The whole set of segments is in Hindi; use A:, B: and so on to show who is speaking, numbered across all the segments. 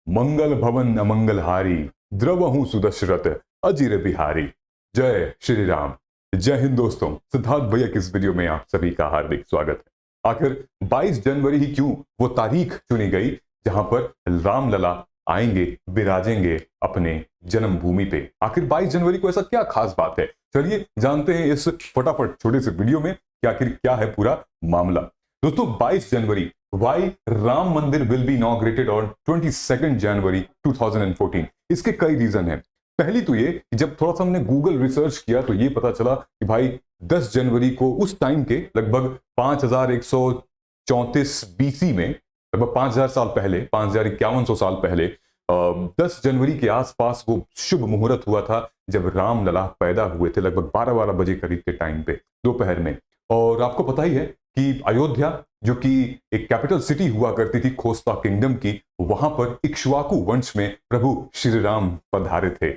A: मंगल भवन अमंगल हारी, द्रवहु सुदशरथ अजिर बिहारी। जय श्री राम। जय हिंद दोस्तों, सिद्धार्थ भैया की इस वीडियो में आप सभी का हार्दिक स्वागत है। आखिर 22 जनवरी ही क्यों वो तारीख चुनी गई जहां पर रामलला आएंगे, विराजेंगे अपने जन्मभूमि पे। आखिर 22 जनवरी को ऐसा क्या खास बात है, चलिए जानते हैं इस फटाफट छोटे से वीडियो में कि आखिर क्या है पूरा मामला। दोस्तों 22 जनवरी, वाई राम मंदिर विल बी इनॉग्रेटेड ऑन 22 जनवरी 2014। इसके कई रीजन हैं। पहली तो ये कि जब थोड़ा सा हमने गूगल रिसर्च किया तो ये पता चला कि भाई 10 जनवरी को उस टाइम के लगभग 5134 बीसी में, लगभग 5000 साल पहले, 5100 साल पहले 10 जनवरी के आसपास वो शुभ मुहूर्त हुआ था जब रामलला पैदा हुए थे, लगभग 12 बजे करीब के टाइम पे दोपहर में। और आपको पता ही है कि अयोध्या जो कि एक कैपिटल सिटी हुआ करती थी खोस्ता किंगडम की, वहां पर इक्ष्वाकु वंश में प्रभु श्री राम पधारे थे।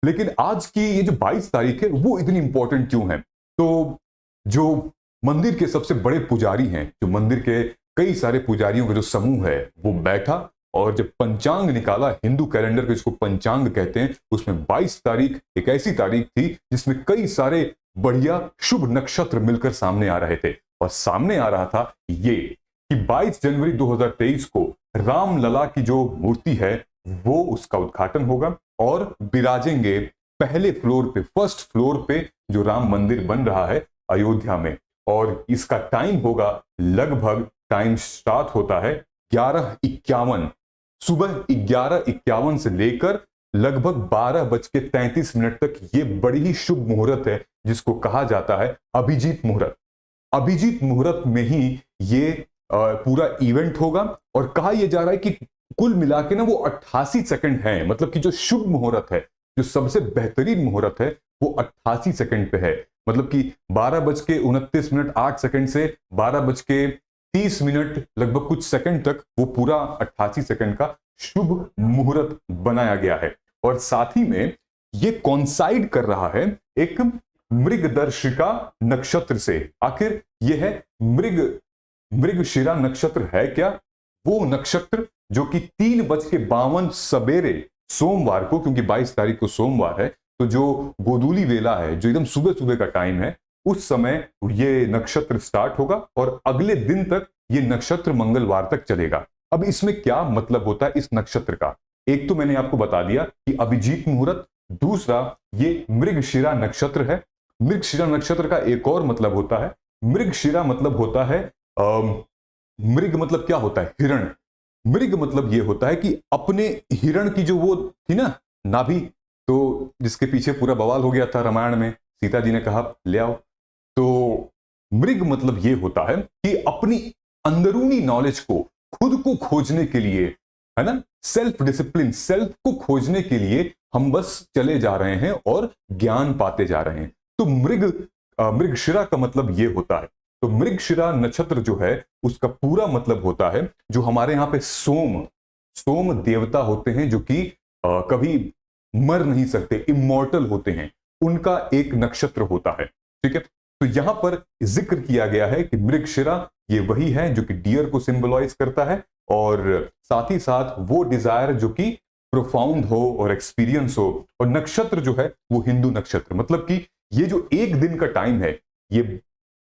A: लेकिन आज की ये जो 22 तारीख है वो इतनी इंपॉर्टेंट क्यों है? तो जो मंदिर के सबसे बड़े पुजारी हैं, जो मंदिर के कई सारे पुजारियों का जो समूह है वो बैठा और जब पंचांग निकाला, हिंदू कैलेंडर को जिसको पंचांग कहते हैं, उसमें 22 तारीख एक ऐसी तारीख थी जिसमें कई सारे बढ़िया शुभ नक्षत्र मिलकर सामने आ रहे थे। और सामने आ रहा था ये कि 22 जनवरी 2023 को रामलला की जो मूर्ति है वो उसका उद्घाटन होगा और विराजेंगे पहले फ्लोर पे, फर्स्ट फ्लोर पे जो राम मंदिर बन रहा है अयोध्या में। और इसका टाइम होगा, लगभग टाइम स्टार्ट होता है 11:51, सुबह 11:51 से लेकर लगभग 12:33 तक। ये बड़ी ही शुभ मुहूर्त है जिसको कहा जाता है अभिजीत मुहूर्त। अभिजीत मुहूर्त में ही ये पूरा इवेंट होगा और कहा यह जा रहा है कि कुल मिला के ना वो 88 सेकंड है। मतलब कि जो शुभ मुहूर्त है, जो सबसे बेहतरीन मुहूर्त है, वो 88 सेकंड पे है। मतलब कि 12:29 8 सेकंड से 12:30 लगभग कुछ सेकंड तक वो पूरा 88 सेकंड का शुभ मुहूर्त बनाया गया है। और साथ ही में ये कॉन्साइड कर रहा है एक मृगदर्शिका नक्षत्र से। आखिर यह है मृगशिरा नक्षत्र है क्या? वो नक्षत्र जो कि 3:52 सवेरे सोमवार को, क्योंकि 22 तारीख को सोमवार है, तो जो गोधूली वेला है, जो एकदम सुबह सुबह का टाइम है, उस समय ये नक्षत्र स्टार्ट होगा और अगले दिन तक ये नक्षत्र मंगलवार तक चलेगा। अब इसमें क्या मतलब होता है इस नक्षत्र का? एक तो मैंने आपको बता दिया कि अभिजीत मुहूर्त, दूसरा ये मृगशिरा नक्षत्र है। मृगशिरा नक्षत्र का एक और मतलब होता है, मृगशिरा मतलब होता है मृग मतलब क्या होता है? हिरण। मृग मतलब ये होता है कि अपने हिरण की जो वो थी ना नाभि, तो जिसके पीछे पूरा बवाल हो गया था रामायण में, सीता जी ने कहा ले आओ। तो मृग मतलब ये होता है कि अपनी अंदरूनी नॉलेज को, खुद को खोजने के लिए, है ना, सेल्फ डिसिप्लिन, सेल्फ को खोजने के लिए हम बस चले जा रहे हैं और ज्ञान पाते जा रहे हैं। तो मृगशिरा का मतलब ये होता है। तो मृगशिरा नक्षत्र जो है उसका पूरा मतलब होता है, जो हमारे यहाँ पे सोम देवता होते हैं, जो कि कभी मर नहीं सकते, इमॉर्टल होते हैं, उनका एक नक्षत्र होता है। ठीक है, तो यहां पर जिक्र किया गया है कि मृगशिरा ये वही है जो कि डियर को सिंबलाइज करता है, और साथ ही साथ वो डिजायर जो कि प्रोफाउंड हो और एक्सपीरियंस हो। और नक्षत्र जो है वो हिंदू नक्षत्र, मतलब कि ये जो एक दिन का टाइम है, ये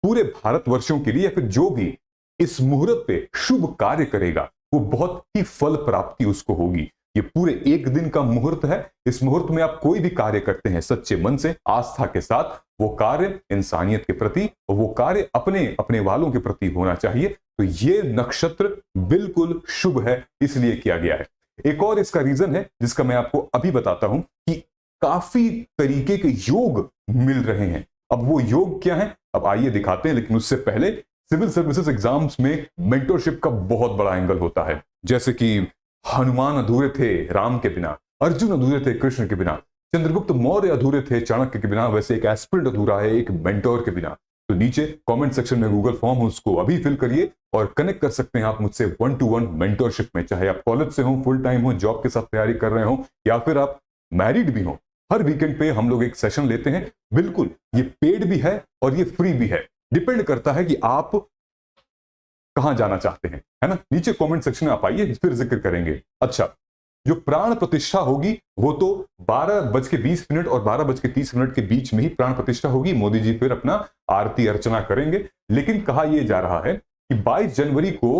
A: पूरे भारतवर्षों के लिए, या फिर जो भी इस मुहूर्त पे शुभ कार्य करेगा वो बहुत ही फल प्राप्ति उसको होगी। ये पूरे एक दिन का मुहूर्त है। इस मुहूर्त में आप कोई भी कार्य करते हैं सच्चे मन से, आस्था के साथ, वो कार्य इंसानियत के प्रति और वो कार्य अपने अपने वालों के प्रति होना चाहिए। तो ये नक्षत्र बिल्कुल शुभ है, इसलिए किया गया है। एक और इसका रीजन है जिसका मैं आपको अभी बताता हूं कि काफी तरीके के योग मिल रहे हैं। अब वो योग क्या है, अब आइए दिखाते हैं। लेकिन उससे पहले सिविल सर्विसेज एग्जाम्स में मेंटरशिप का बहुत बड़ा एंगल होता है। जैसे कि हनुमान अधूरे थे राम के बिना, अर्जुन अधूरे थे कृष्ण के बिना, चंद्रगुप्त मौर्य अधूरे थे चाणक्य के बिना, वैसे एक एस्पिरेंट अधूरा है एक मेंटोर के बिना। तो नीचे कमेंट सेक्शन में गूगल फॉर्म है, उसको अभी फिल करिए और कनेक्ट कर सकते हैं आप मुझसे 1-to-1 मेंटरशिप में। चाहे आप कॉलेज से हो, फुल टाइम हो, जॉब के साथ तैयारी कर रहे हो, या फिर आप मैरिड भी हो, हर वीकेंड पे हम लोग एक सेशन लेते हैं। बिल्कुल, ये पेड भी है और ये फ्री भी है। डिपेंड करता है कि आप कहां जाना चाहते हैं, है ना? नीचे कमेंट सेक्शन में आप आइए, फिर जिक्र करेंगे। अच्छा, जो प्राण प्रतिष्ठा होगी वो तो 12:20 और 12:30 के बीच में ही प्राण प्रतिष्ठा होगी। मोदी जी फिर अपना आरती अर्चना करेंगे। लेकिन कहा यह जा रहा है कि 22 जनवरी को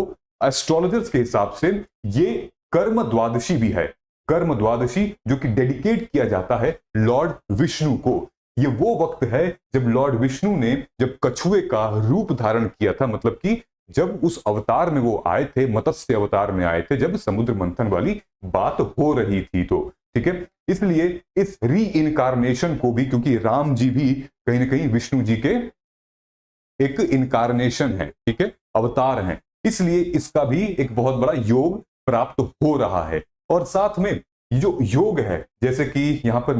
A: एस्ट्रोलॉजर्स के हिसाब से ये कर्म द्वादशी भी है। कर्म द्वादशी जो कि डेडिकेट किया जाता है लॉर्ड विष्णु को। ये वो वक्त है जब लॉर्ड विष्णु ने जब कछुए का रूप धारण किया था, मतलब कि जब उस अवतार में वो आए थे, मत्स्य अवतार में आए थे, जब समुद्र मंथन वाली बात हो रही थी। तो ठीक है, इसलिए इस री इनकारनेशन को भी, क्योंकि राम जी भी कहीं ना कहीं विष्णु जी के एक इनकारनेशन है, ठीक है, अवतार हैं, इसलिए इसका भी एक बहुत बड़ा योग प्राप्त हो रहा है। और साथ में जो योग है, जैसे कि यहां पर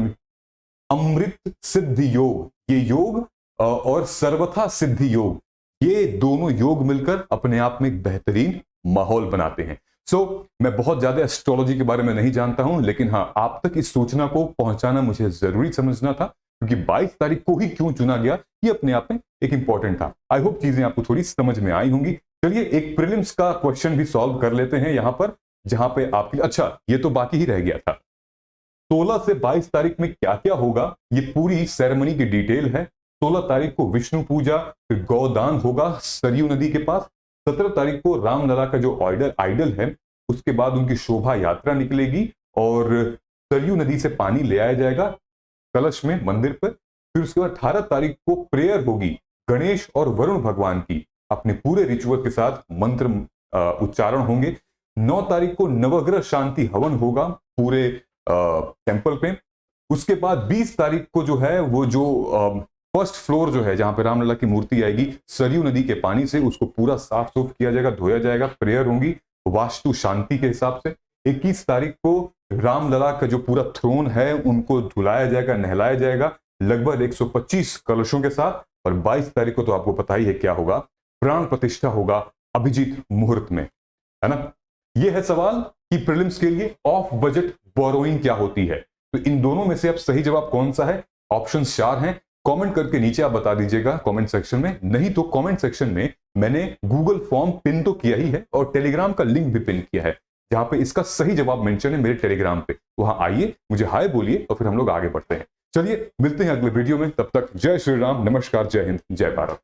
A: अमृत सिद्धि योग, ये योग और सर्वथा सिद्धि योग, ये दोनों योग मिलकर अपने आप में एक बेहतरीन माहौल बनाते हैं। मैं बहुत ज्यादा एस्ट्रोलॉजी के बारे में नहीं जानता हूं, लेकिन हाँ, आप तक इस सूचना को पहुंचाना मुझे जरूरी समझना था, क्योंकि 22 तारीख को ही क्यों चुना गया ये अपने आप में एक इंपॉर्टेंट था। आई होप चीजें आपको थोड़ी समझ में आई होंगी। चलिए एक प्रीलिम्स का क्वेश्चन भी सॉल्व कर लेते हैं यहां पर, जहां पे आपकी, अच्छा ये तो बाकी ही रह गया था, 16 से 22 तारीख में क्या क्या होगा, ये पूरी सेरेमनी की डिटेल है। 16 तारीख को विष्णु पूजा, फिर गौदान होगा सरयू नदी के पास। 17 तारीख को रामलला का जो आइडल है, उसके बाद उनकी शोभा यात्रा निकलेगी और सरयू नदी से पानी ले आया जाएगा कलश में मंदिर पर। फिर उसके बाद 18 तारीख को प्रेयर होगी गणेश और वरुण भगवान की, अपने पूरे रिचुअल के साथ मंत्र उच्चारण होंगे। 9 तारीख को नवग्रह शांति हवन होगा पूरे टेंपल पे। उसके बाद 20 तारीख को जो है वो जो फर्स्ट फ्लोर जो है जहां पे रामलला की मूर्ति आएगी, सरयू नदी के पानी से उसको पूरा साफ सुफ किया जाएगा, धोया जाएगा, प्रेयर होंगी वास्तु शांति के हिसाब से। 21 तारीख को रामलला का जो पूरा थ्रोन है उनको धुलाया जाएगा, नहलाया जाएगा लगभग 125 कलशों के साथ। और 22 तारीख को तो आपको पता ही है क्या होगा, प्राण प्रतिष्ठा होगा अभिजीत मुहूर्त में, है ना? यह है सवाल कि प्रीलिम्स के लिए ऑफ बजट बोरोइंग क्या होती है। तो इन दोनों में से अब सही जवाब कौन सा है? ऑप्शन 4 हैं। कमेंट करके नीचे आप बता दीजिएगा कमेंट सेक्शन में, नहीं तो कमेंट सेक्शन में मैंने गूगल फॉर्म पिन तो किया ही है और टेलीग्राम का लिंक भी पिन किया है, जहां पे इसका सही जवाब मेंशन है मेरे टेलीग्राम पे। वहां आइए, मुझे हाय बोलिए और फिर हम लोग आगे बढ़ते हैं। चलिए मिलते हैं अगले वीडियो में, तब तक जय श्री राम, नमस्कार, जय हिंद, जय भारत।